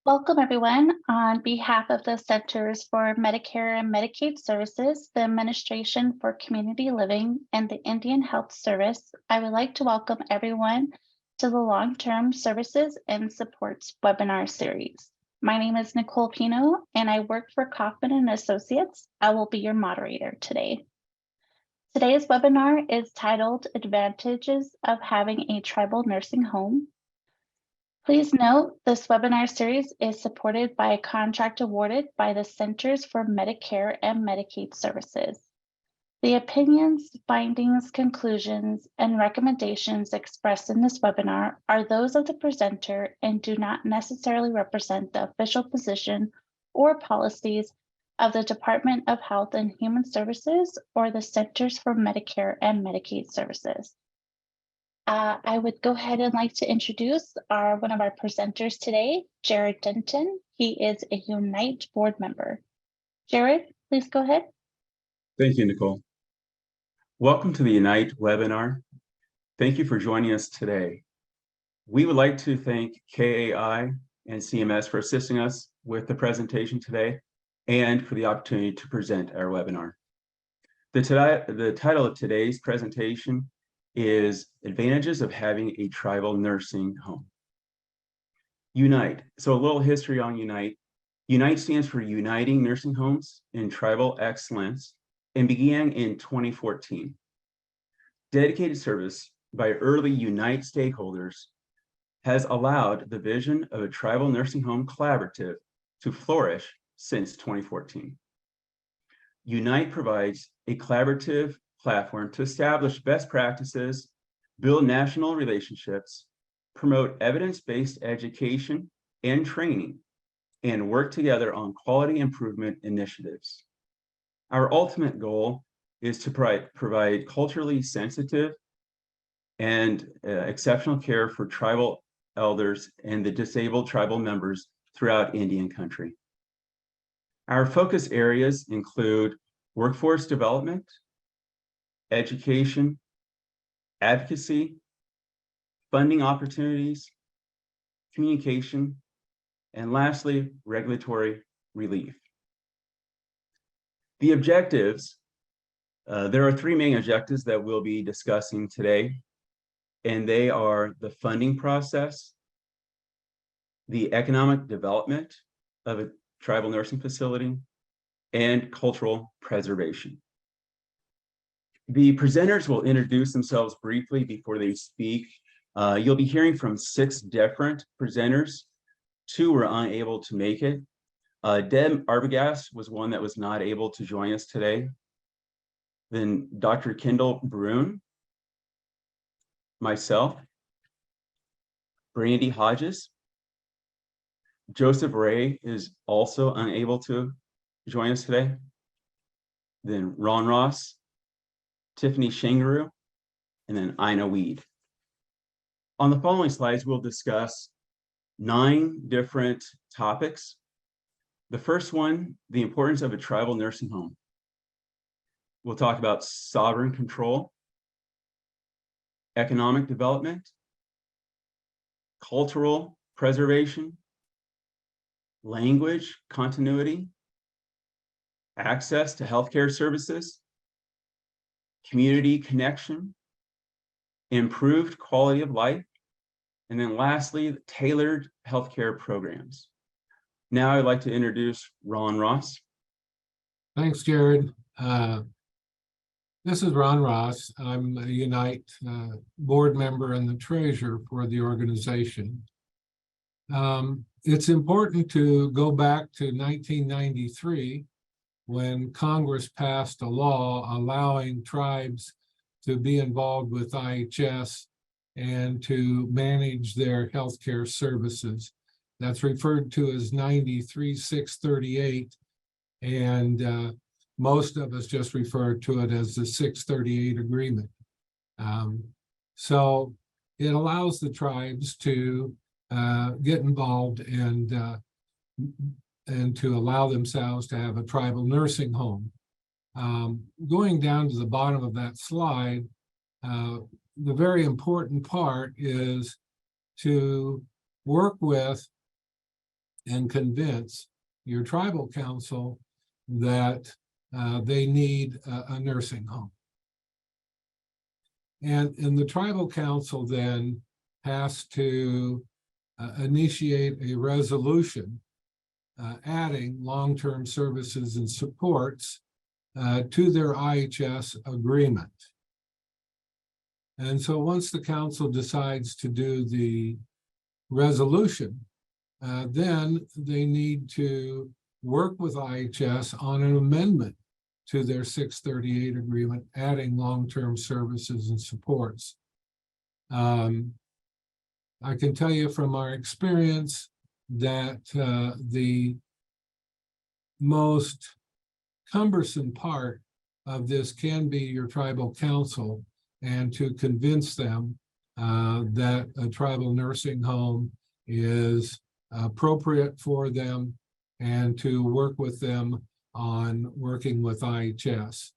Welcome, everyone. On behalf of the Centers for Medicare and Medicaid Services, the Administration for Community Living, and the Indian Health Service, I would like to welcome everyone to the Long-Term Services and Supports webinar series. My name is Nicole Pino, and I work for Kaufman and Associates. I will be your moderator today. Today's webinar is titled Advantages of Having a Tribal Nursing Home. Please note this webinar series is supported by a contract awarded by the Centers for Medicare and Medicaid Services. The opinions, findings, conclusions, and recommendations expressed in this webinar are those of the presenter and do not necessarily represent the official position or policies of the Department of Health and Human Services or the Centers for Medicare and Medicaid Services. I would go ahead and like to introduce one of our presenters today, Jared Denton. He is a Unite board member. Jared, please go ahead. Thank you, Nicole. Welcome to the Unite webinar. Thank you for joining us today. We would like to thank KAI and CMS for assisting us with the presentation today and for the opportunity to present our webinar. The title of today's presentation is Advantages of Having a Tribal Nursing Home. Unite. So a little history on Unite. Unite stands for Uniting Nursing Homes in Tribal Excellence and began in 2014. Dedicated service by early Unite stakeholders has allowed the vision of a tribal nursing home collaborative to flourish since 2014. Unite provides a collaborative platform to establish best practices, build national relationships, promote evidence-based education and training, and work together on quality improvement initiatives. Our ultimate goal is to provide culturally sensitive and exceptional care for tribal elders and the disabled tribal members throughout Indian country. Our focus areas include workforce development, education, advocacy, funding opportunities, communication, and lastly, regulatory relief. The objectives, there are three main objectives that we'll be discussing today, and they are the funding process, the economic development of a tribal nursing facility, and cultural preservation. The presenters will introduce themselves briefly before they speak. You'll be hearing from 6 different presenters. 2 were unable to make it. Deb Arbogast was one that was not able to join us today. Then Dr. Kendall Brune, myself, Brandy Hodges. Joseph Ray is also unable to join us today. Then Ron Ross, Tiffany Shangaroo, and then Ina Weed. On the following slides, we'll discuss 9 different topics. The first one, the importance of a tribal nursing home. We'll talk about sovereign control, economic development, cultural preservation, language continuity, access to healthcare services, community connection, improved quality of life, and then lastly, tailored healthcare programs. Now I'd like to introduce Ron Ross. Thanks, Jared. This is Ron Ross. I'm a Unite board member and the treasurer for the organization. It's important to go back to 1993 when Congress passed a law allowing tribes to be involved with IHS and to manage their healthcare services. That's referred to as 93-638, and most of us just refer to it as the 638 agreement. So it allows the tribes to get involved and to allow themselves to have a tribal nursing home. Going down to the bottom of that slide, the very important part is to work with and convince your tribal council that they need a nursing home. And the tribal council then has to initiate a resolution adding long-term services and supports to their IHS agreement. And so once the council decides to do the resolution, then they need to work with IHS on an amendment to their 638 agreement, adding long-term services and supports. I can tell you from our experience that the most cumbersome part of this can be your tribal council, and to convince them that a tribal nursing home is appropriate for them, and to work with them on working with IHS.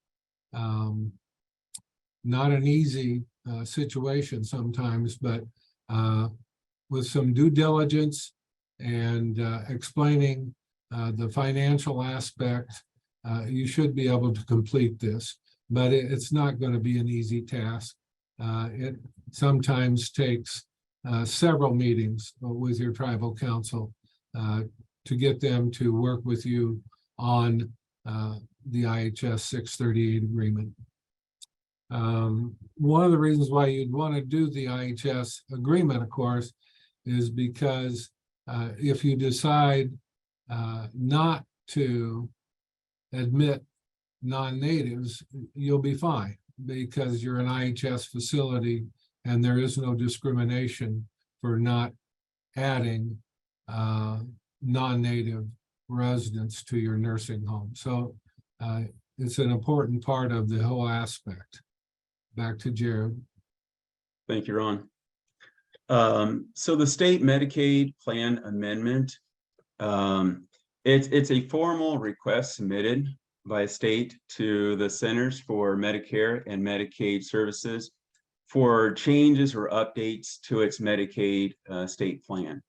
Not an easy situation sometimes, but with some due diligence and explaining the financial aspect, you should be able to complete this, but it's not going to be an easy task. It sometimes takes several meetings with your tribal council to get them to work with you on the IHS 638 agreement. One of the reasons why you'd want to do the IHS agreement, of course, is because if you decide not to admit non-natives, you'll be fine because you're an IHS facility and there is no discrimination for not adding non-native residents to your nursing home. So it's an important part of the whole aspect. Back to Jared. Thank you, Ron. So the state Medicaid plan amendment, it's a formal request submitted by a state to the Centers for Medicare and Medicaid Services for changes or updates to its Medicaid state plan.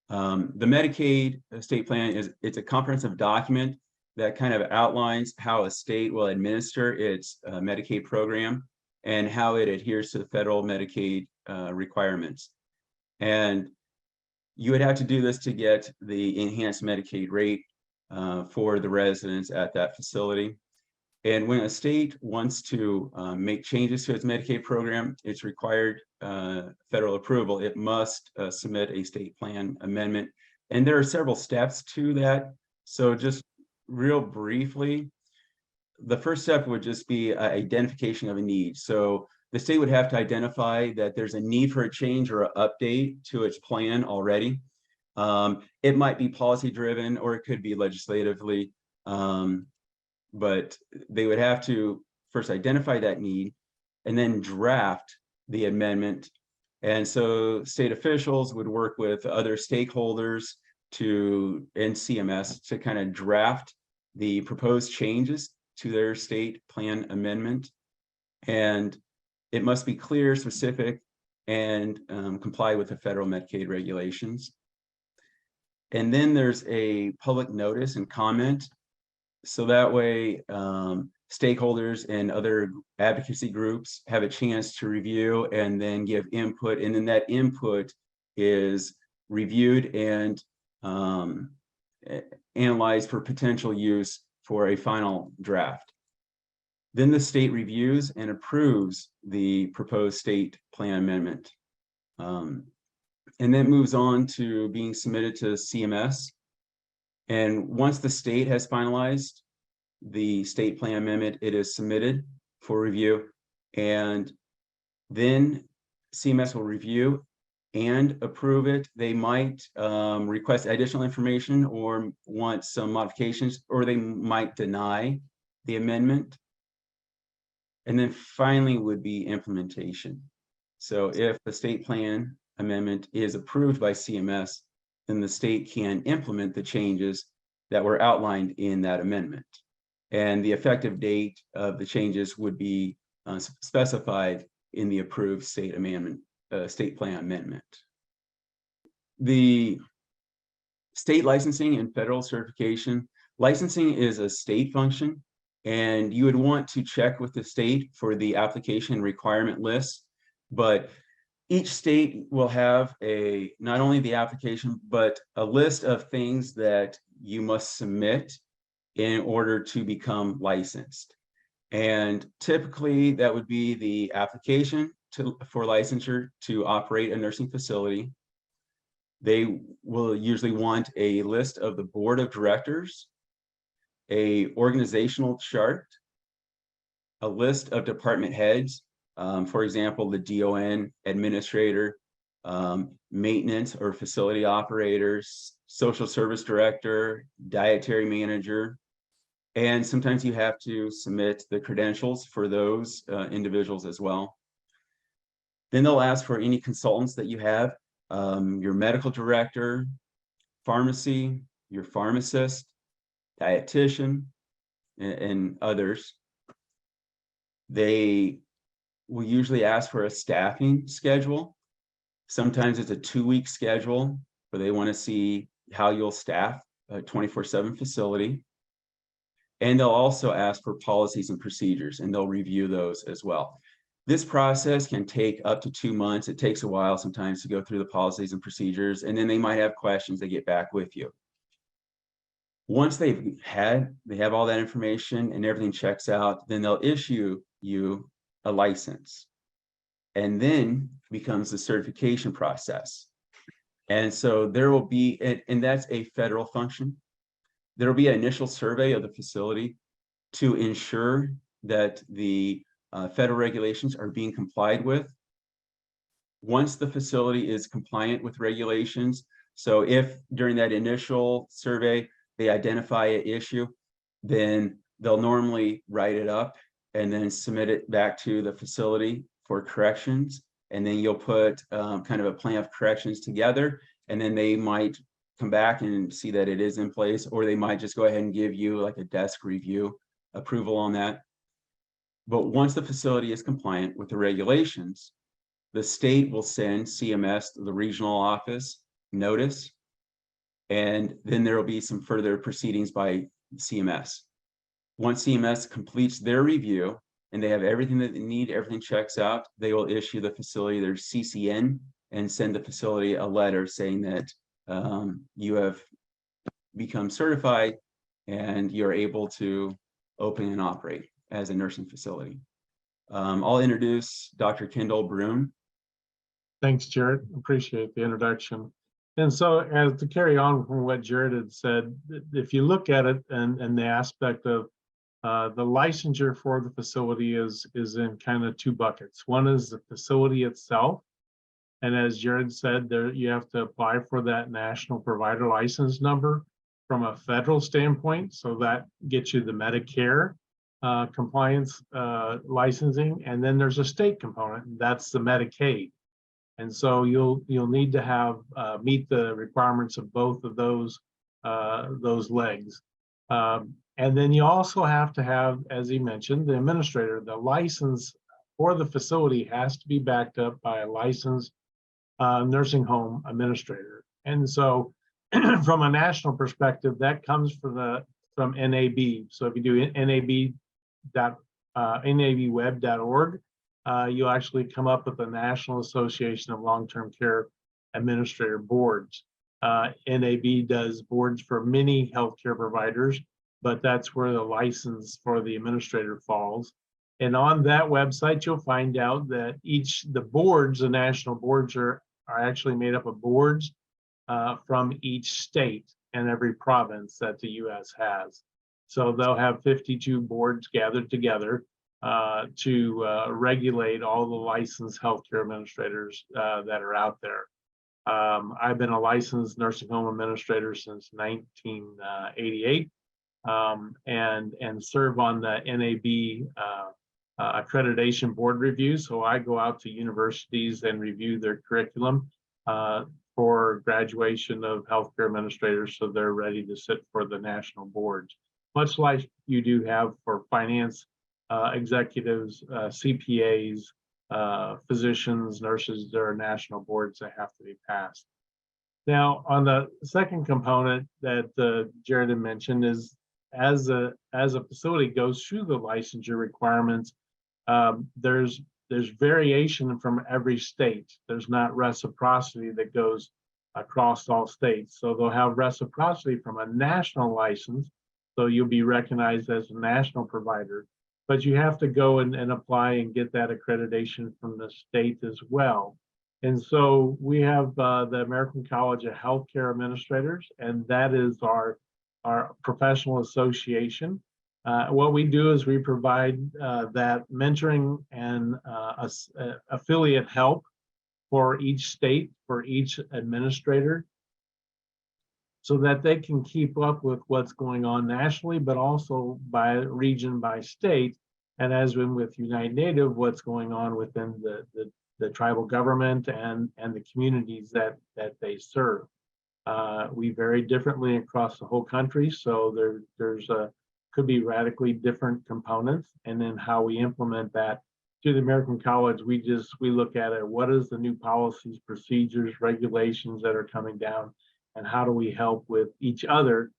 The Medicaid state plan it's a comprehensive document that kind of outlines how a state will administer its Medicaid program and how it adheres to the federal Medicaid requirements. And you would have to do this to get the enhanced Medicaid rate for the residents at that facility. And when a state wants to make changes to its Medicaid program, it's required federal approval. It must submit a state plan amendment. And there are several steps to that. So just real briefly, the first step would just be identification of a need. So the state would have to identify that there's a need for a change or an update to its plan already. It might be policy driven or it could be legislatively, but they would have to first identify that need and then draft the amendment. And so state officials would work with other stakeholders and CMS to kind of draft the proposed changes to their state plan amendment. And it must be clear, specific, and comply with the federal Medicaid regulations. And then there's a public notice and comment. So that way stakeholders and other advocacy groups have a chance to review and then give input. And then that input is reviewed and analyzed for potential use for a final draft. Then the state reviews and approves the proposed state plan amendment. And then moves on to being submitted to CMS. And once the state has finalized the state plan amendment, it is submitted for review. And then CMS will review and approve it. They might request additional information or want some modifications, or they might deny the amendment. And then finally would be implementation. So if the state plan amendment is approved by CMS, then the state can implement the changes that were outlined in that amendment. And the effective date of the changes would be specified in the approved state amendment, state plan amendment. The State licensing and federal certification. Licensing is a state function, and you would want to check with the state for the application requirement list. But each state will have not only the application, but a list of things that you must submit in order to become licensed. And typically that would be the application for licensure to operate a nursing facility. They will usually want a list of the board of directors, a organizational chart, a list of department heads, for example, the DON, administrator, maintenance or facility operators, social service director, dietary manager, and sometimes you have to submit the credentials for those individuals as well. Then they'll ask for any consultants that you have, your medical director, pharmacy, your pharmacist, dietitian, and others. They will usually ask for a staffing schedule. Sometimes it's a 2-week schedule, but they want to see how you'll staff a 24/7 facility. And they'll also ask for policies and procedures, and they'll review those as well. This process can take up to 2 months. It takes a while sometimes to go through the policies and procedures, and then they might have questions. They get back with you. Once they have all that information and everything checks out, then they'll issue you a license. And then becomes the certification process. And so there will be, and that's a federal function. There will be an initial survey of the facility to ensure that the federal regulations are being complied with. Once the facility is compliant with regulations, so if during that initial survey they identify an issue, then they'll normally write it up and then submit it back to the facility for corrections. And then you'll put kind of a plan of corrections together, and then they might come back and see that it is in place, or they might just go ahead and give you like a desk review approval on that. But once the facility is compliant with the regulations, the state will send CMS, the regional office, notice, and then there will be some further proceedings by CMS. Once CMS completes their review and they have everything that they need, everything checks out, they will issue the facility their CCN and send the facility a letter saying that you have become certified and you're able to open and operate as a nursing facility. I'll introduce Dr. Kendall Brune. Thanks, Jared. Appreciate the introduction. And so, as to carry on from what Jared had said, if you look at it and the aspect of the licensure for the facility is in kind of 2 buckets. One is the facility itself. And as Jared said, there you have to apply for that national provider license number from a federal standpoint. So that gets you the Medicare compliance licensing. And then there's a state component, that's the Medicaid. And so you'll need to have meet the requirements of both of those legs. And then you also have to have, as he mentioned, the administrator. The license for the facility has to be backed up by a licensed nursing home administrator. And so from a national perspective, that comes from NAB. So if you do nabweb.org, you'll actually come up with the National Association of Long-Term Care Administrator Boards. NAB does boards for many healthcare providers, but that's where the license for the administrator falls. And on that website, you'll find out that the boards, the national boards are actually made up of boards from each state and every province that the US has. So they'll have 52 boards gathered together to regulate all the licensed healthcare administrators that are out there. I've been a licensed nursing home administrator since 1988 and serve on the NAB accreditation board review. So I go out to universities and review their curriculum for graduation of healthcare administrators so they're ready to sit for the national boards. Much like you do have for finance executives, CPAs, physicians, nurses, there are national boards that have to be passed. Now, on the second component that Jared had mentioned is as a facility goes through the licensure requirements, there's variation from every state. There's not reciprocity that goes across all states. So they'll have reciprocity from a national license. So you'll be recognized as a national provider, but you have to go and apply and get that accreditation from the state as well. And so we have the American College of Healthcare Administrators, and that is our professional association. What we do is we provide that mentoring and affiliate help for each state, for each administrator, so that they can keep up with what's going on nationally, but also by region, by state, and as with Unite Native, what's going on within the tribal government and the communities that they serve. We vary differently across the whole country, so there's could be radically different components, and then how we implement that. To the American College, we look at it, what is the new policies, procedures, regulations that are coming down, and how do we help with each other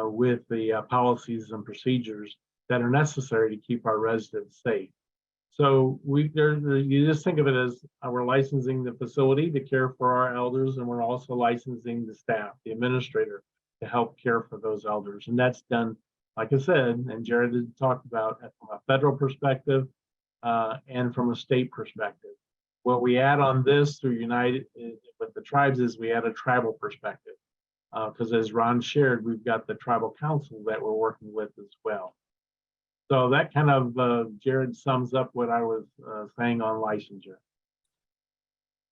with the policies and procedures that are necessary to keep our residents safe. So you just think of it as we're licensing the facility to care for our elders, and we're also licensing the staff, the administrator, to help care for those elders. And that's done, like I said, and Jared had talked about, from a federal perspective and from a state perspective. What we add on this through United with the tribes is we add a tribal perspective. Because as Ron shared, we've got the tribal council that we're working with as well. So that kind of, Jared, sums up what I was saying on licensure.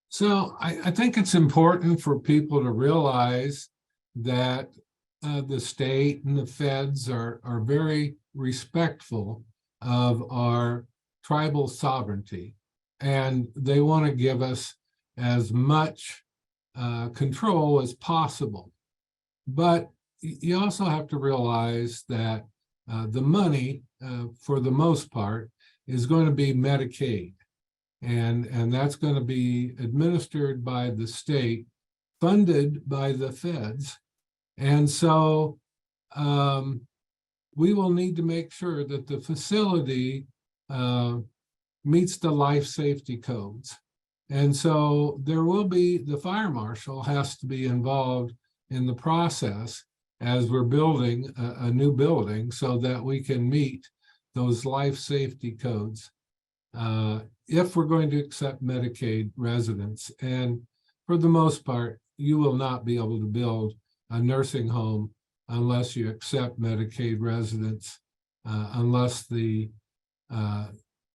So I think it's important for people to realize that the state and the feds are very respectful of our tribal sovereignty, and they want to give us as much control as possible. But you also have to realize that the money, for the most part, is going to be Medicaid. And that's going to be administered by the state, funded by the feds. And so we will need to make sure that the facility meets the life safety codes. And so there will be, the fire marshal has to be involved in the process as we're building a new building so that we can meet those life safety codes if we're going to accept Medicaid residents. And for the most part, you will not be able to build a nursing home unless you accept Medicaid residents, unless the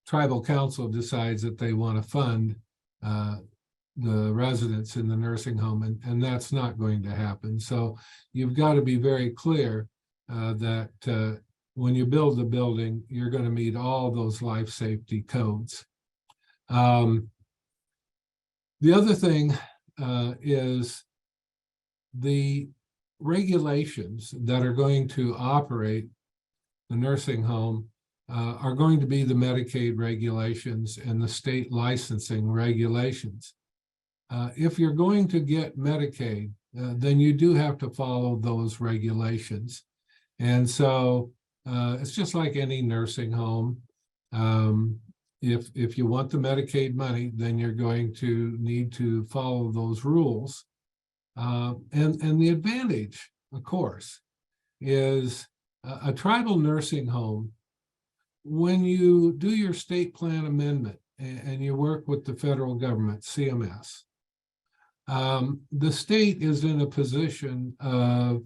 tribal council decides that they want to fund the residents in the nursing home, and that's not going to happen. So you've got to be very clear that when you build the building, you're going to meet all those life safety codes. The other thing is the regulations that are going to operate the nursing home are going to be the Medicaid regulations and the state licensing regulations. If you're going to get Medicaid, then you do have to follow those regulations. And so it's just like any nursing home. If you want the Medicaid money, then you're going to need to follow those rules. And the advantage, of course, is a tribal nursing home. When you do your state plan amendment and you work with the federal government, CMS, the state is in a position of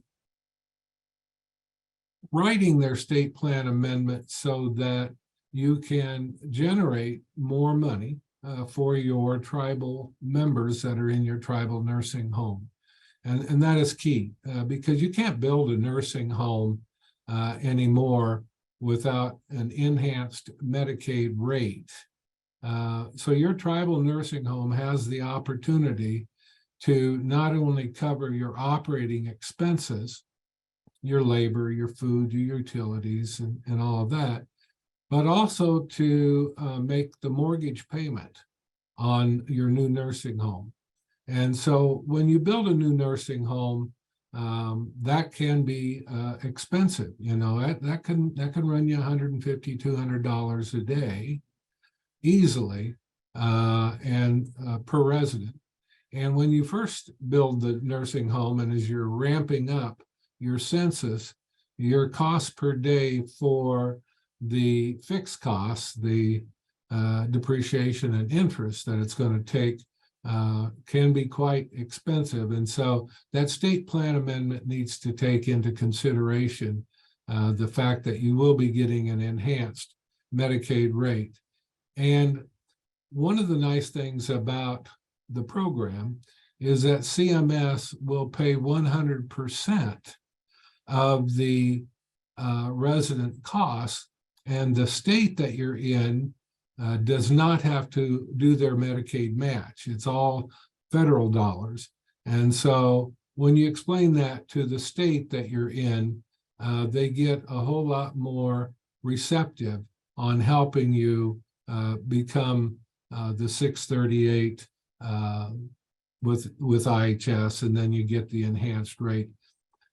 writing their state plan amendment so that you can generate more money for your tribal members that are in your tribal nursing home. And that is key because you can't build a nursing home anymore without an enhanced Medicaid rate. So your tribal nursing home has the opportunity to not only cover your operating expenses, your labor, your food, your utilities, and all of that, but also to make the mortgage payment on your new nursing home. And so when you build a new nursing home, that can be expensive. You know, that can run you $150, $200 a day easily, and per resident. And when you first build the nursing home, and as you're ramping up your census, your cost per day for the fixed costs, the depreciation and interest that it's going to take, can be quite expensive. And so that state plan amendment needs to take into consideration the fact that you will be getting an enhanced Medicaid rate. And one of the nice things about the program is that CMS will pay 100% of the resident costs, and the state that you're in does not have to do their Medicaid match. It's all federal dollars. And so when you explain that to the state that you're in, they get a whole lot more receptive on helping you become the 638 with IHS, and then you get the enhanced rate.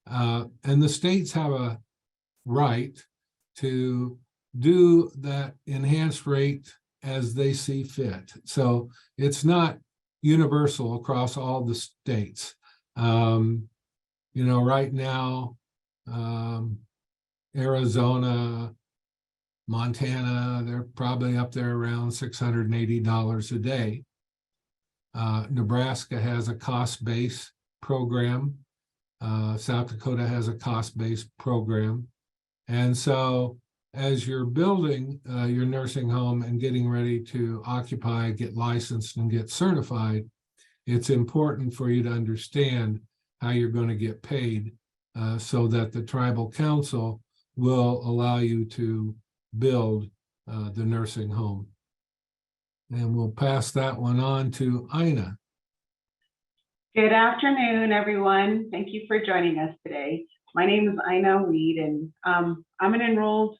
And the states have a right to do that enhanced rate as they see fit. So it's not universal across all the states. You know, right now, Arizona, Montana, they're probably up there around $680 a day. Nebraska has a cost-based program. South Dakota has a cost-based program. And so as you're building your nursing home and getting ready to occupy, get licensed, and get certified, it's important for you to understand how you're going to get paid so that the tribal council will allow you to build the nursing home. And we'll pass that one on to Ina. Good afternoon, everyone. Thank you for joining us today. My name is Ina Weed, and I'm an enrolled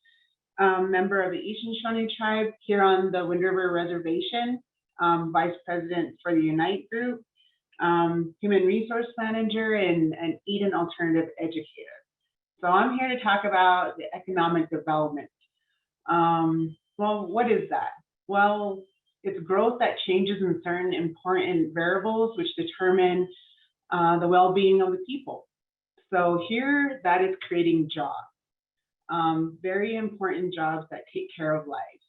member of the East Shoshone tribe here on the Wind River Reservation, vice president for the Unite group, human resource manager, and Eden alternative educator. So I'm here to talk about the economic development. Well, what is that? Well, it's growth that changes in certain important variables which determine the well-being of the people. So here, that is creating jobs, very important jobs that take care of lives.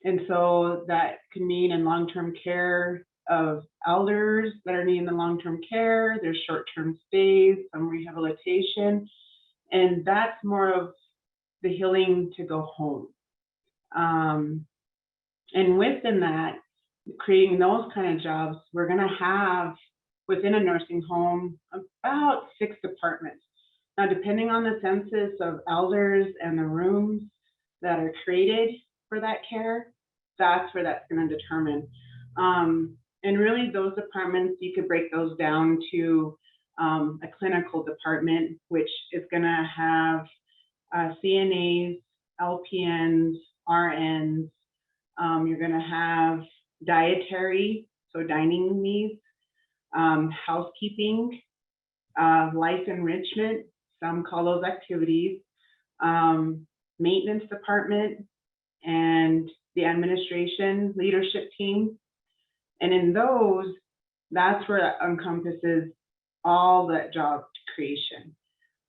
And so that can mean in long-term care of elders that are needing the long-term care, there's short-term stays, some rehabilitation, and that's more of the healing to go home. And within that, creating those kind of jobs, we're going to have within a nursing home about 6 departments. Now, depending on the census of elders and the rooms that are created for that care, that's where that's going to determine. And really, those departments, you could break those down to a clinical department, which is going to have CNAs, LPNs, RNs. You're going to have dietary, so dining needs, housekeeping, life enrichment, some call those activities, maintenance department, and the administration leadership team. And in those, that's where that encompasses all that job creation.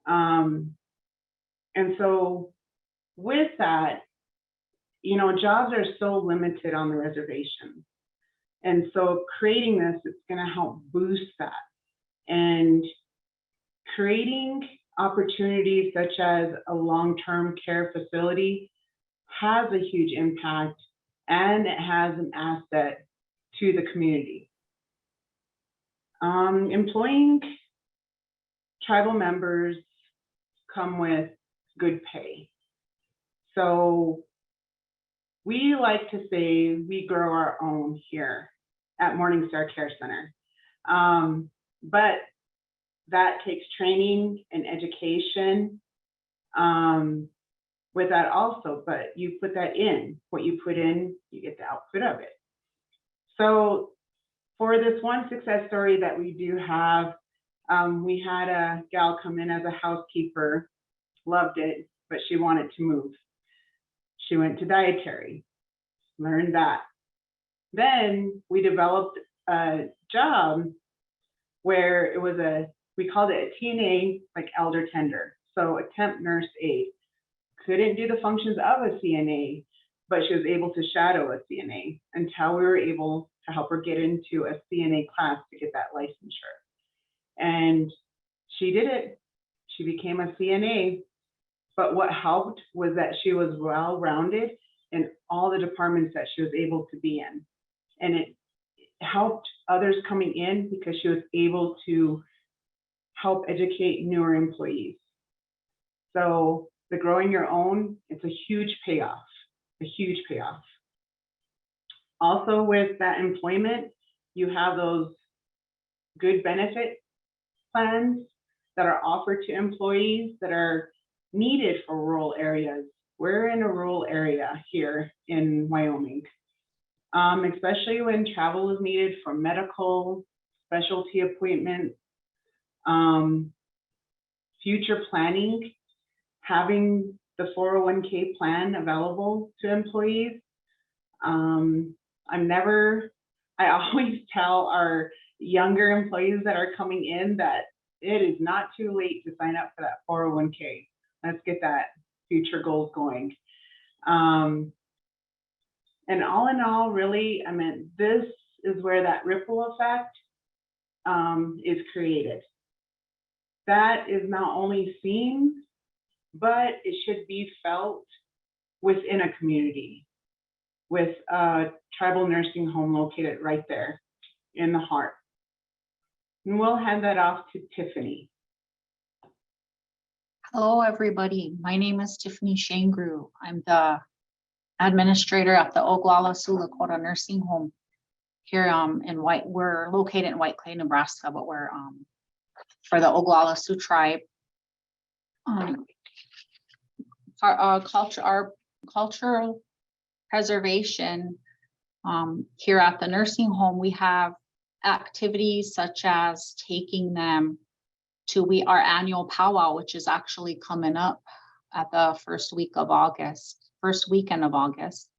And so with that, you know, jobs are so limited on the reservation. And so creating this, it's going to help boost that. And creating opportunities such as a long-term care facility has a huge impact, and it has an asset to the community. Employing tribal members come with good pay. So we like to say we grow our own here at Morningstar Care Center. But that takes training and education with that also, but you put that in. What you put in, you get the output of it. So For this one success story that we do have, we had a gal come in as a housekeeper, loved it, but she wanted to move. She went to dietary, learned that. Then we developed a job where it was we called it a TNA, like elder tender. So a temp nurse aide. Couldn't do the functions of a CNA, but she was able to shadow a CNA until we were able to help her get into a CNA class to get that licensure. And she did it. She became a CNA. But what helped was that she was well-rounded in all the departments that she was able to be in. And it helped others coming in because she was able to help educate newer employees. So the growing your own, it's a huge payoff, a huge payoff. Also with that employment, you have those good benefit plans that are offered to employees that are needed for rural areas. We're in a rural area here in Wyoming, especially when travel is needed for medical, specialty appointments, future planning, having the 401k plan available to employees. I always tell our younger employees that are coming in that it is not too late to sign up for that 401k. Let's get that future goals going. And all in all, really, I mean, this is where that ripple effect is created. That is not only seen, but it should be felt within a community with a tribal nursing home located right there in the heart. And we'll hand that off to Tiffany. Hello, everybody. My name is Tiffany Shangru. I'm the administrator at the Oglala Sioux Lakota Nursing Home here we're located in White Clay, Nebraska, but we're for the Oglala Sioux tribe. Our cultural preservation here at the nursing home, we have activities such as taking them to our annual powwow, which is actually coming up at the first weekend of August.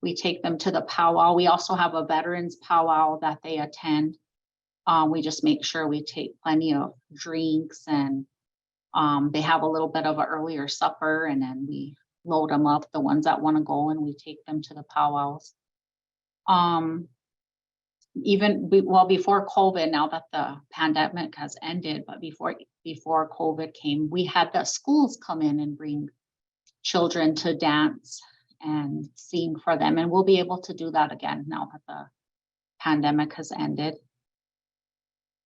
We take them to the powwow. We also have a veterans powwow that they attend. We just make sure we take plenty of drinks, and they have a little bit of an earlier supper, and then we load them up, the ones that want to go, and we take them to the powwows. Before COVID, now that the pandemic has ended, but before COVID came, we had the schools come in and bring children to dance and sing for them. And we'll be able to do that again now that the pandemic has ended.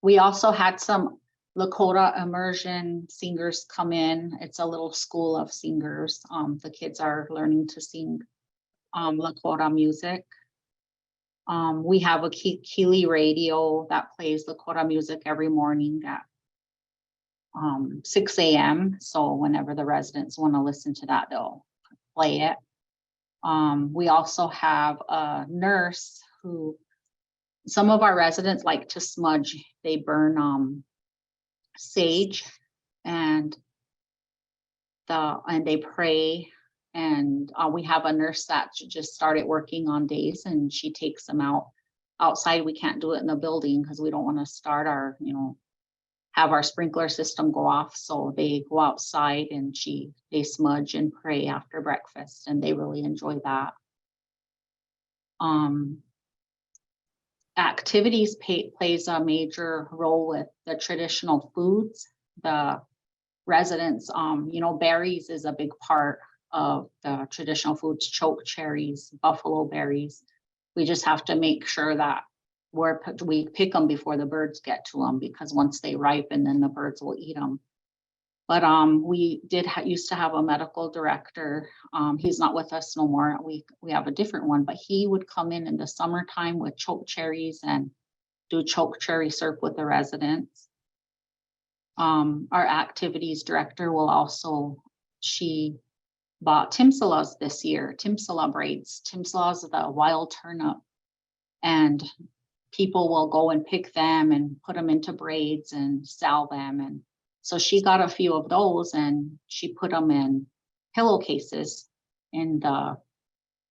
We also had some Lakota immersion singers come in. It's a little school of singers. The kids are learning to sing Lakota music. We have a Keeley radio that plays Lakota music every morning at 6 a.m. So whenever the residents want to listen to that, they'll play it. We also have a nurse who, some of our residents like to smudge. They burn sage and they pray. And we have a nurse that just started working on days, and she takes them outside. We can't do it in the building because we don't want to start have our sprinkler system go off. So they go outside and they smudge and pray after breakfast, and they really enjoy that. Activities plays a major role with the traditional foods. The residents, berries is a big part of the traditional foods, choke cherries, buffalo berries. We just have to make sure that we pick them before the birds get to them, because once they ripen, then the birds will eat them. But we used to have a medical director. He's not with us no more. We have a different one, but he would come in the summertime with choke cherries and do choke cherry syrup with the residents. Our activities director she bought timsalas this year, timsala braids. Timsala is the wild turnip, and people will go and pick them and put them into braids and sell them. And so she got a few of those and she put them in pillowcases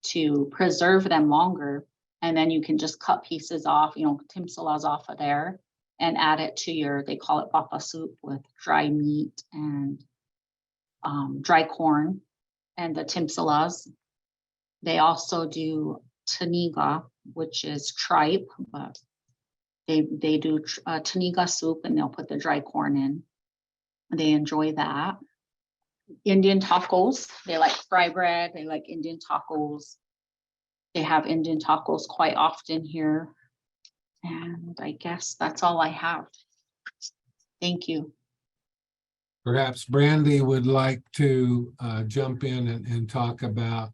to preserve them longer. And then you can just cut pieces off, timsalas off of there and add it to they call it bapa soup with dry meat and dry corn and the timsalas. They also do taniga, which is tripe, but they do taniga soup and they'll put the dry corn in. They enjoy that. Indian tacos, they like fry bread, they like Indian tacos. They have Indian tacos quite often here. And I guess that's all I have. Thank you. Perhaps Brandy would like to jump in and talk about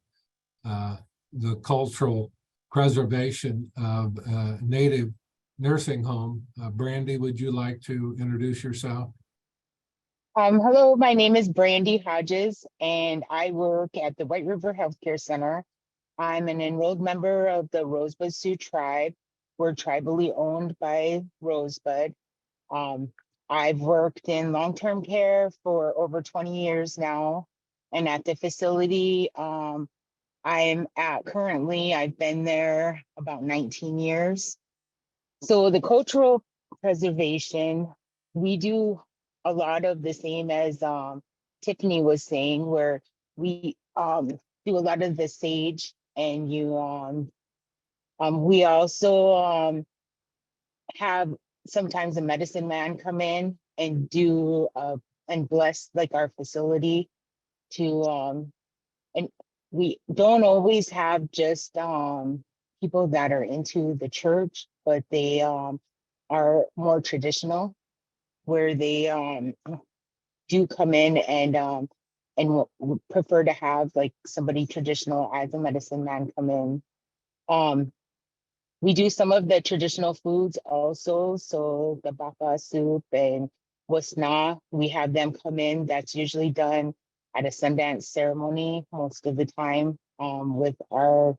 the cultural preservation of Native nursing home. Brandy, would you like to introduce yourself? Hello, my name is Brandy Hodges, and I work at the White River Healthcare Center. I'm an enrolled member of the Rosebud Sioux Tribe. We're tribally owned by Rosebud. I've worked in long-term care for over 20 years now, and at the facility I'm at currently, I've been there about 19 years. So the cultural preservation, we do a lot of the same as Tiffany was saying, where we do a lot of the sage, and we also have sometimes a medicine man come in and do and bless like our facility to and we don't always have just people that are into the church, but they are more traditional, where they do come in and prefer to have like somebody traditional as a medicine man come in. We do some of the traditional foods also, so the baka soup and wasna, we have them come in. That's usually done at a Sundance ceremony most of the time with the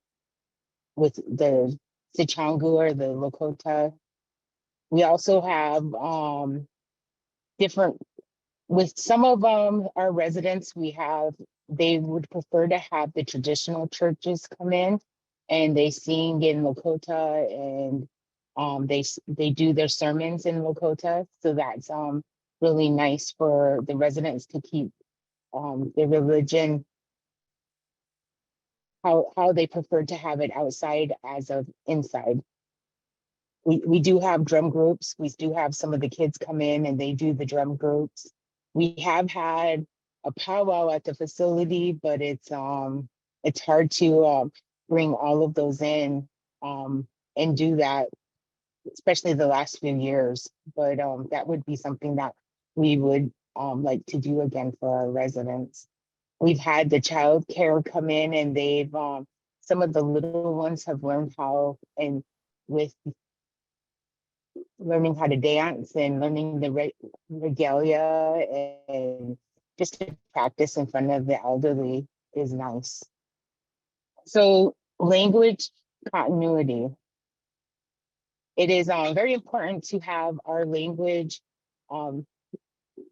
Sichangu or the Lakota. We also have different, with some of our residents, they would prefer to have the traditional churches come in and they sing in Lakota, and they do their sermons in Lakota. So that's really nice for the residents to keep their religion, how they prefer to have it outside as of inside. We do have drum groups. We do have some of the kids come in and they do the drum groups. We have had a powwow at the facility, but it's hard to bring all of those in and do that, especially the last few years. But that would be something that we would like to do again for our residents. We've had the child care come in, and they've some of the little ones have learned how, and with learning how to dance and learning the regalia, and just to practice in front of the elderly is nice. So language continuity. It is very important to have our language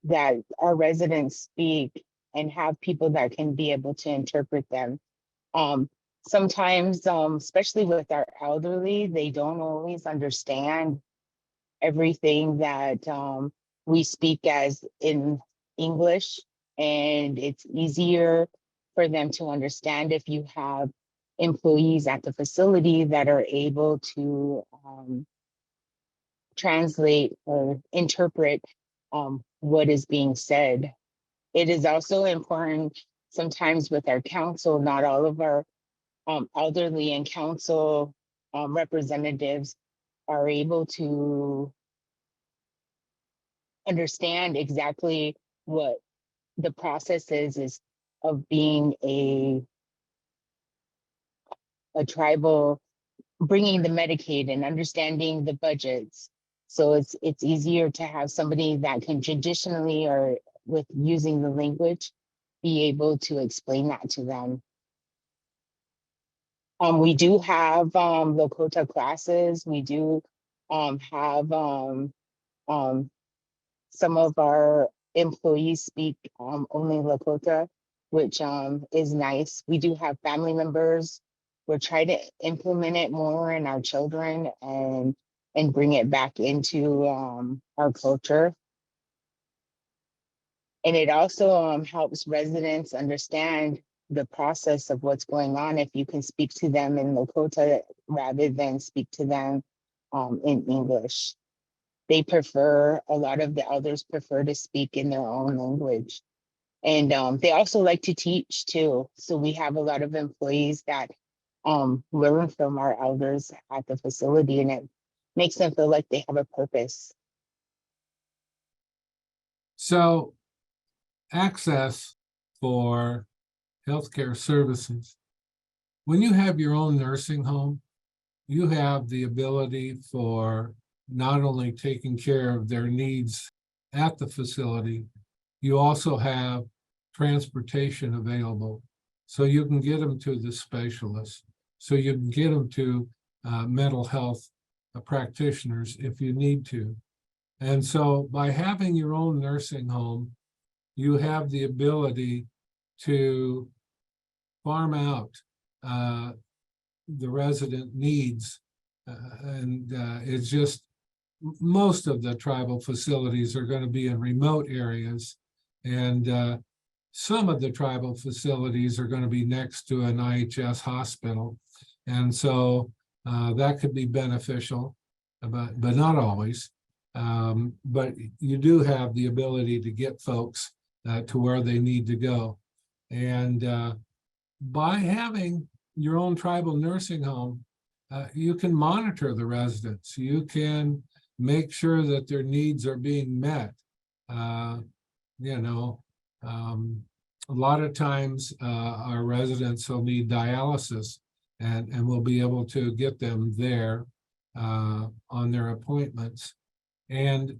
that our residents speak, and have people that can be able to interpret them. Sometimes, especially with our elderly, they don't always understand everything that we speak as in English, and it's easier for them to understand if you have employees at the facility that are able to translate or interpret what is being said. It is also important sometimes with our council, not all of our elderly and council representatives are able to understand exactly what the process is of being a tribal, bringing the Medicaid and understanding the budgets. So it's easier to have somebody that can traditionally, or with using the language, be able to explain that to them. We do have Lakota classes. We do have some of our employees speak only Lakota, which is nice. We do have family members. We're trying to implement it more in our children and bring it back into our culture. And it also helps residents understand the process of what's going on if you can speak to them in Lakota rather than speak to them in English. They prefer, a lot of the elders prefer to speak in their own language. And they also like to teach too. So we have a lot of employees that learn from our elders at the facility, and it makes them feel like they have a purpose. So access for healthcare services. When you have your own nursing home, you have the ability for not only taking care of their needs at the facility, you also have transportation available. So you can get them to the specialist. So you can get them to mental health practitioners if you need to. And so by having your own nursing home, you have the ability to farm out the resident needs. It's just, most of the tribal facilities are going to be in remote areas. And some of the tribal facilities are going to be next to an IHS hospital. And so that could be beneficial, but not always. But you do have the ability to get folks to where they need to go. And by having your own tribal nursing home, you can monitor the residents. You can make sure that their needs are being met. A lot of times our residents will need dialysis, and we'll be able to get them there on their appointments. And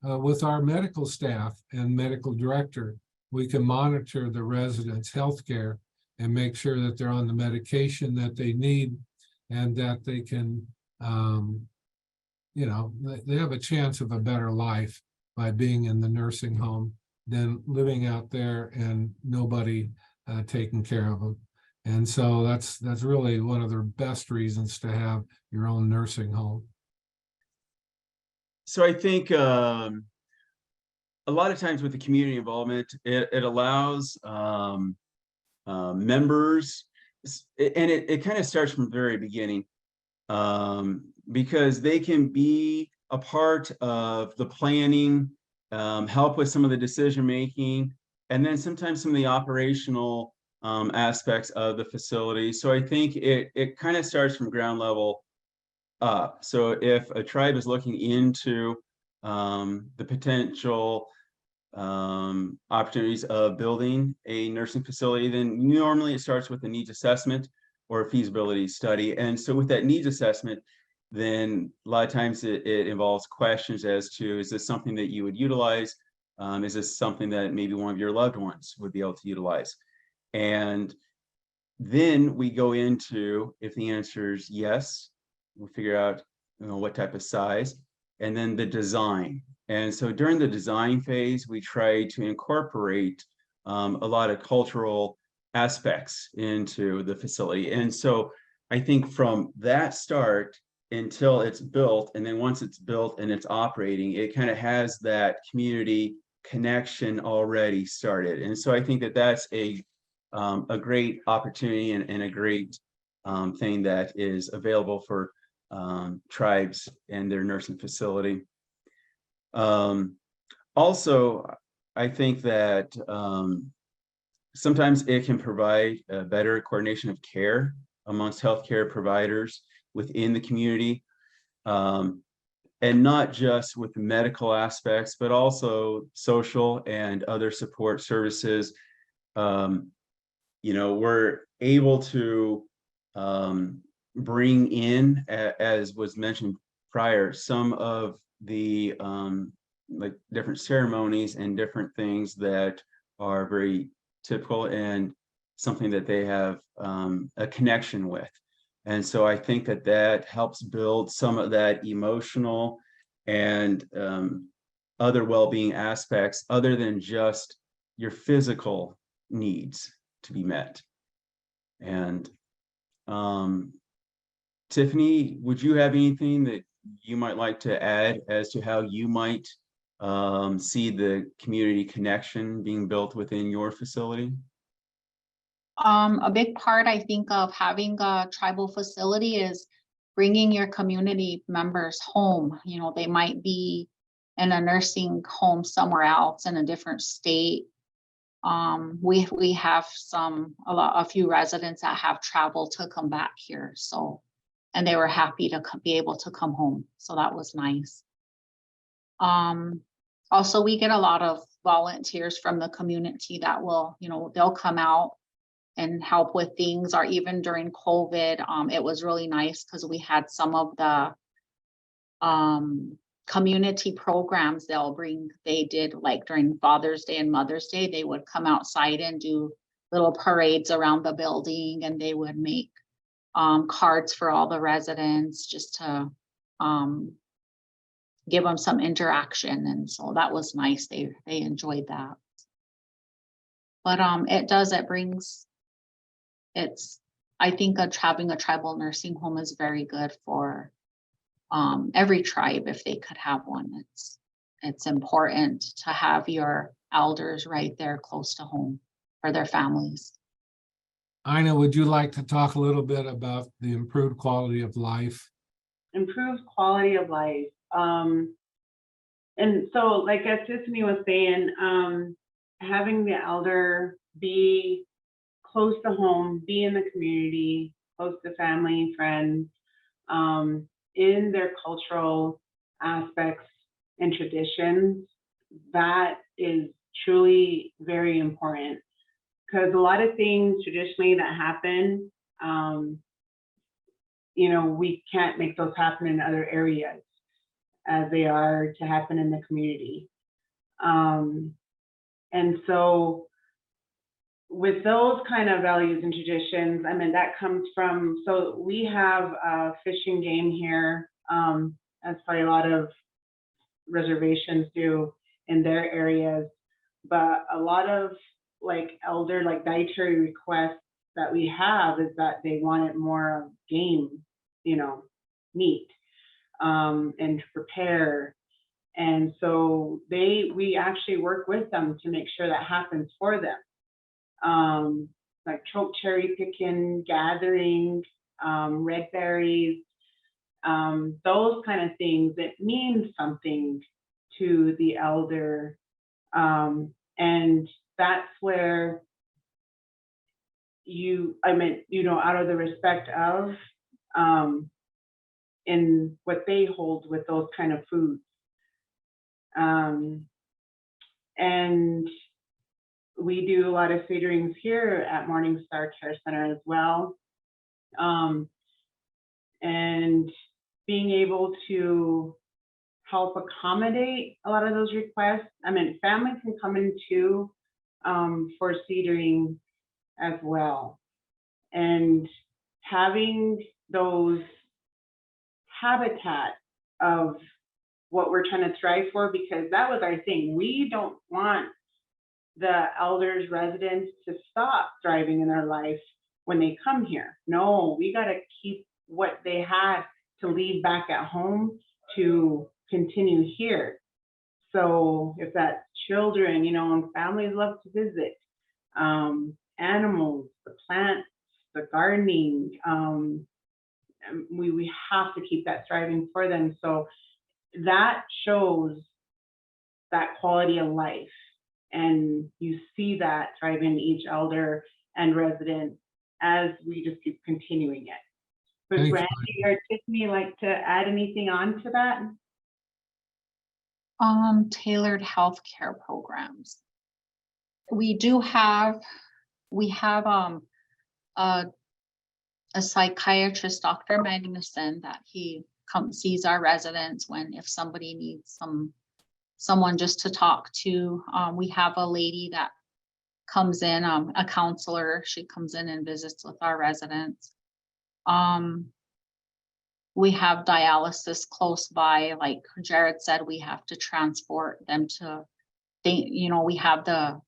with our medical staff and medical director, we can monitor the residents' healthcare and make sure that they're on the medication that they need, and that they can, they have a chance of a better life by being in the nursing home than living out there and nobody taking care of them. And so that's really one of the best reasons to have your own nursing home. So I think a lot of times with the community involvement, it allows members, and it kind of starts from the very beginning, because they can be a part of the planning, help with some of the decision making, and then sometimes some of the operational aspects of the facility. So I think it kind of starts from ground level up. So if a tribe is looking into the potential opportunities of building a nursing facility, then normally it starts with a needs assessment or a feasibility study. And so with that needs assessment, then a lot of times it involves questions as to, is this something that you would utilize? Is this something that maybe one of your loved ones would be able to utilize? And then we go into, if the answer is yes, we'll figure out what type of size, and then the design. And so during the design phase, we try to incorporate a lot of cultural aspects into the facility. And so I think from that start until it's built, and then once it's built and it's operating, it kind of has that community connection already started. And so I think that that's a great opportunity and a great thing that is available for tribes and their nursing facility. Also, I think that sometimes it can provide a better coordination of care amongst healthcare providers within the community, and not just with the medical aspects, but also social and other support services. We're able to bring in, as was mentioned prior, some of the like different ceremonies and different things that are very typical and something that they have a connection with. And so I think that that helps build some of that emotional and other well-being aspects other than just your physical needs to be met. And Tiffany, would you have anything that you might like to add as to how you might see the community connection being built within your facility? A big part, I think, of having a tribal facility is bringing your community members home. You know, they might be in a nursing home somewhere else in a different state. We have a few residents that have traveled to come back here, so, and they were happy to be able to come home, so that was nice. Also, we get a lot of volunteers from the community that will, you know, they'll come out and help with things, or even during COVID, it was really nice because we had some of the community programs they did, like during Father's Day and Mother's Day, they would come outside and do little parades around the building, and they would make cards for all the residents just to give them some interaction. And so that was nice. They enjoyed that. But I think having a tribal nursing home is very good for every tribe if they could have one. It's important to have your elders right there close to home for their families. Ina, would you like to talk a little bit about the improved quality of life? Improved quality of life. And so, like as Tiffany was saying, having the elder be close to home, be in the community, close to family, friends, in their cultural aspects and traditions, that is truly very important. Because a lot of things traditionally that happen, you know, we can't make those happen in other areas as they are to happen in the community. And so with those kind of values and traditions, I mean, that comes from, so we have fish and game here, as probably a lot of reservations do in their areas, but a lot of like elder, like dietary requests that we have is that they wanted more game, you know, meat, and to prepare. And so we actually work with them to make sure that happens for them. Like choke cherry picking, gathering, red berries, those kind of things that mean something to the elder. And that's where out of the respect of, in what they hold with those kind of foods. And we do a lot of feederings here at Morning Star Care Center as well. And being able to help accommodate a lot of those requests. I mean, families can come in too for feedering as well. And having those habitat of what we're trying to strive for, because that was our thing. We don't want the elders, residents to stop thriving in their life when they come here. No, we got to keep what they had to leave back at home to continue here. So if that's children, you know, and families love to visit, animals, the plants, the gardening, we have to keep that thriving for them. So that shows that quality of life. And you see that thrive in each elder and resident as we just keep continuing it. Would Thanks, Randy or Tiffany like to add anything on to that? Tailored healthcare programs. We have a psychiatrist, Dr. Magnuson, that he sees our residents if somebody needs someone just to talk to. We have a lady that comes in, a counselor. She comes in and visits with our residents. We have dialysis close by, like Jared said, we have to transport them to, we have the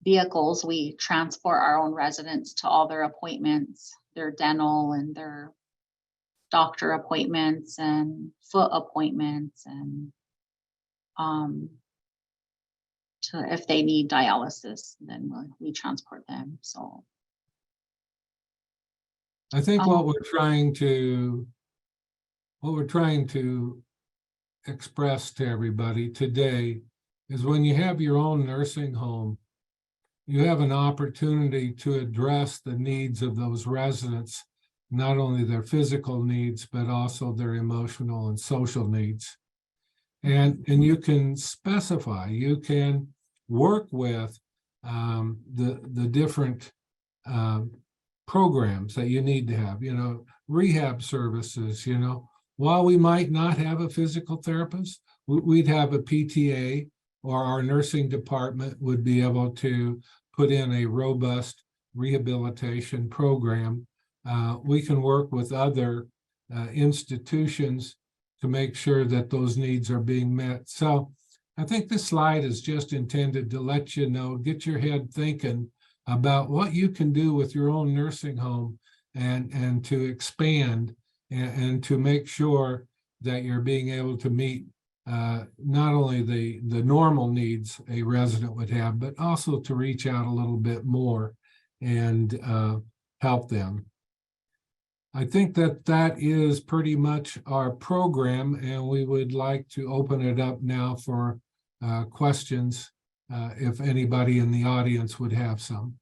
vehicles, we transport our own residents to all their appointments, their dental and their doctor appointments and foot appointments and to if they need dialysis, then we transport them. So I think what we're trying to express to everybody today is when you have your own nursing home, you have an opportunity to address the needs of those residents, not only their physical needs, but also their emotional and social needs. And you can specify, you can work with the different programs that you need to have, rehab services, while we might not have a physical therapist, we'd have a PTA, or our nursing department would be able to put in a robust rehabilitation program. We can work with other institutions to make sure that those needs are being met. So I think this slide is just intended to let you know, get your head thinking about what you can do with your own nursing home and to expand and to make sure that you're being able to meet not only the normal needs a resident would have, but also to reach out a little bit more and help them. I think that is pretty much our program, and we would like to open it up now for questions if anybody in the audience would have some.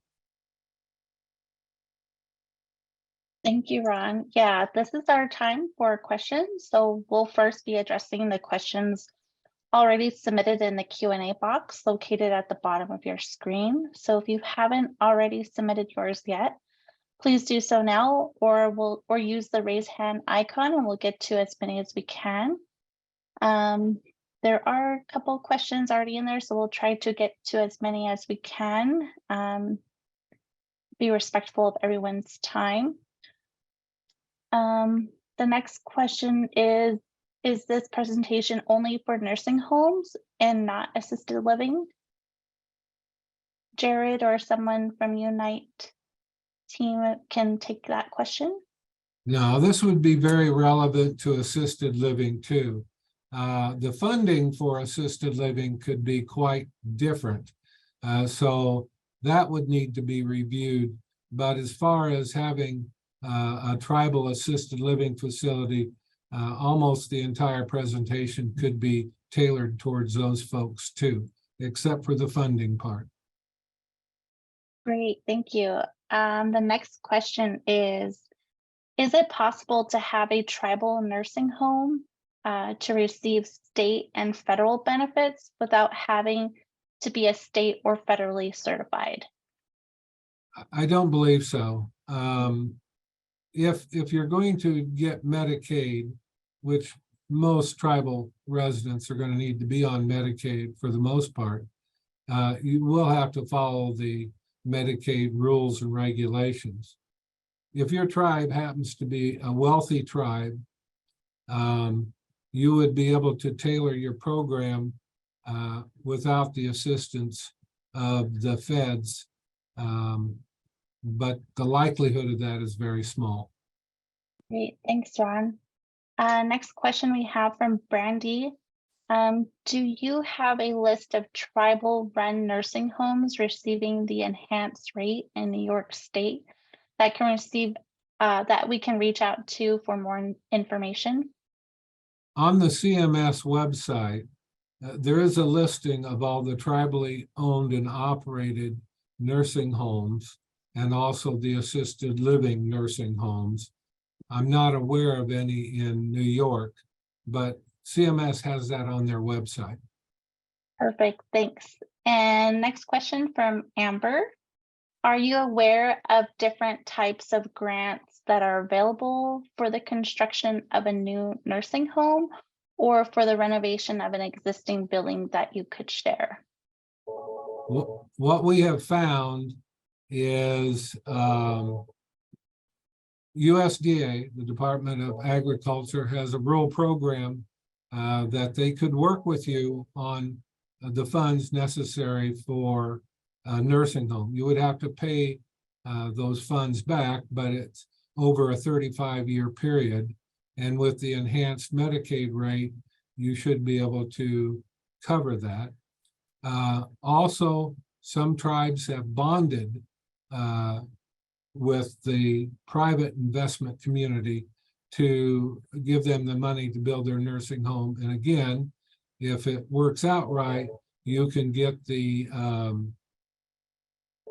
Thank you, Ron. Yeah, this is our time for questions. So we'll first be addressing the questions already submitted in the Q&A box located at the bottom of your screen. So if you haven't already submitted yours yet, please do so now, or use the raise hand icon and we'll get to as many as we can. There are a couple questions already in there, so we'll try to get to as many as we can. Be respectful of everyone's time. The next question is this presentation only for nursing homes and not assisted living? Jared or someone from Unite team can take that question. No, this would be very relevant to assisted living too. The funding for assisted living could be quite different. So that would need to be reviewed. But as far as having a tribal assisted living facility, almost the entire presentation could be tailored towards those folks too, except for the funding part. Great, thank you. The next question is it possible to have a tribal nursing home to receive state and federal benefits without having to be a state or federally certified? I don't believe so. If you're going to get Medicaid, which most tribal residents are going to need to be on Medicaid for the most part, you will have to follow the Medicaid rules and regulations. If your tribe happens to be a wealthy tribe, you would be able to tailor your program without the assistance of the feds. But the likelihood of that is very small. Great, thanks, Ron. Next question we have from Brandy. Do you have a list of tribal run nursing homes receiving the enhanced rate in New York State that can receive that we can reach out to for more information? On the CMS website, there is a listing of all the tribally owned and operated nursing homes and also the assisted living nursing homes. I'm not aware of any in New York, but CMS has that on their website. Perfect, thanks. And next question from Amber. Are you aware of different types of grants that are available for the construction of a new nursing home or for the renovation of an existing building that you could share? What we have found is USDA, the Department of Agriculture, has a rural program that they could work with you on the funds necessary for a nursing home. You would have to pay those funds back, but it's over a 35-year period. And with the enhanced Medicaid rate, you should be able to cover that. Also, some tribes have bonded with the private investment community to give them the money to build their nursing home. And again, if it works out right, you can get the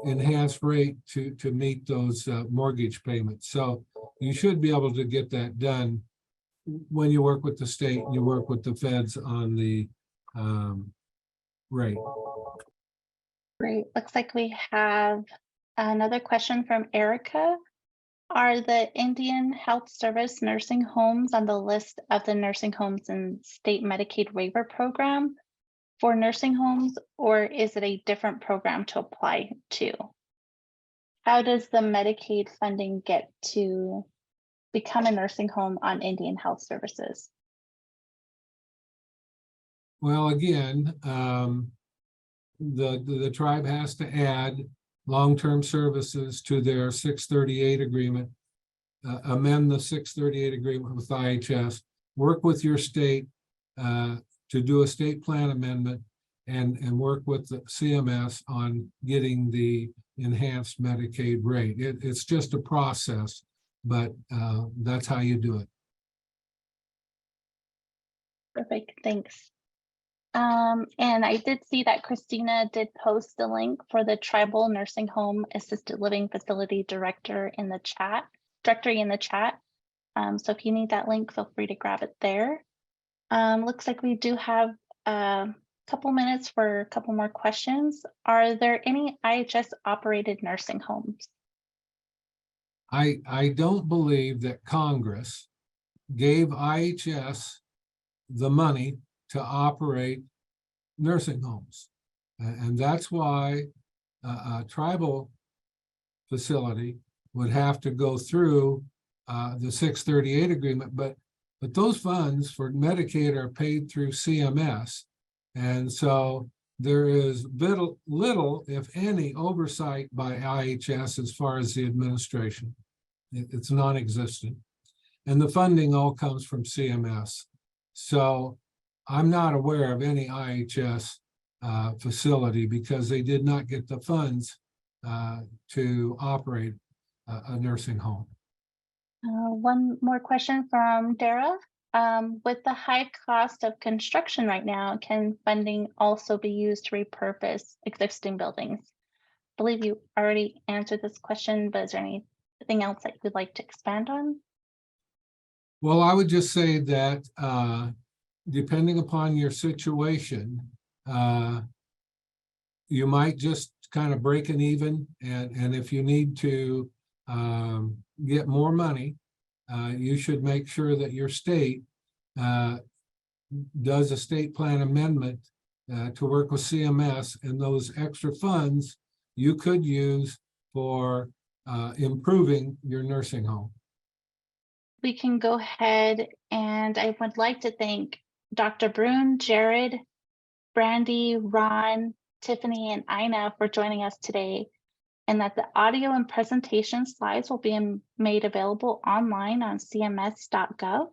enhanced rate to meet those mortgage payments. So you should be able to get that done when you work with the state and you work with the feds on the rate. Great. Looks like we have another question from Erica. Are the Indian Health Service nursing homes on the list of the nursing homes and state Medicaid waiver program for nursing homes, or is it a different program to apply to? How does the Medicaid funding get to become a nursing home on Indian Health Services? Well, again, the tribe has to add long-term services to their 638 agreement, amend the 638 agreement with IHS, work with your state to do a state plan amendment, and work with the CMS on getting the enhanced Medicaid rate. It's just a process, but that's how you do it. Perfect, thanks. And I did see that Christina did post the link for the Tribal Nursing Home Assisted Living Facility Directory in the chat. So if you need that link, feel free to grab it there. Looks like we do have a couple minutes for a couple more questions. Are there any IHS operated nursing homes? I don't believe that Congress gave IHS the money to operate nursing homes. And that's why a tribal facility would have to go through the 638 agreement, but those funds for Medicaid are paid through CMS. And so there is little, if any, oversight by IHS as far as the administration. It's non-existent. And the funding all comes from CMS. So I'm not aware of any IHS facility because they did not get the funds to operate a nursing home. One more question from Dara. With the high cost of construction right now, can funding also be used to repurpose existing buildings? I believe you already answered this question, but is there anything else that you'd like to expand on? Well, I would just say that depending upon your situation, you might just kind of break an even, and if you need to get more money, you should make sure that your state does a state plan amendment to work with CMS, and those extra funds you could use for improving your nursing home. We can go ahead, and I would like to thank Dr. Brune, Jared, Brandy, Ron, Tiffany, and Ina for joining us today, and that the audio and presentation slides will be made available online on cms.gov.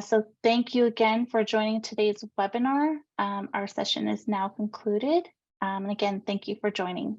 So thank you again for joining today's webinar. Our session is now concluded. And again, thank you for joining.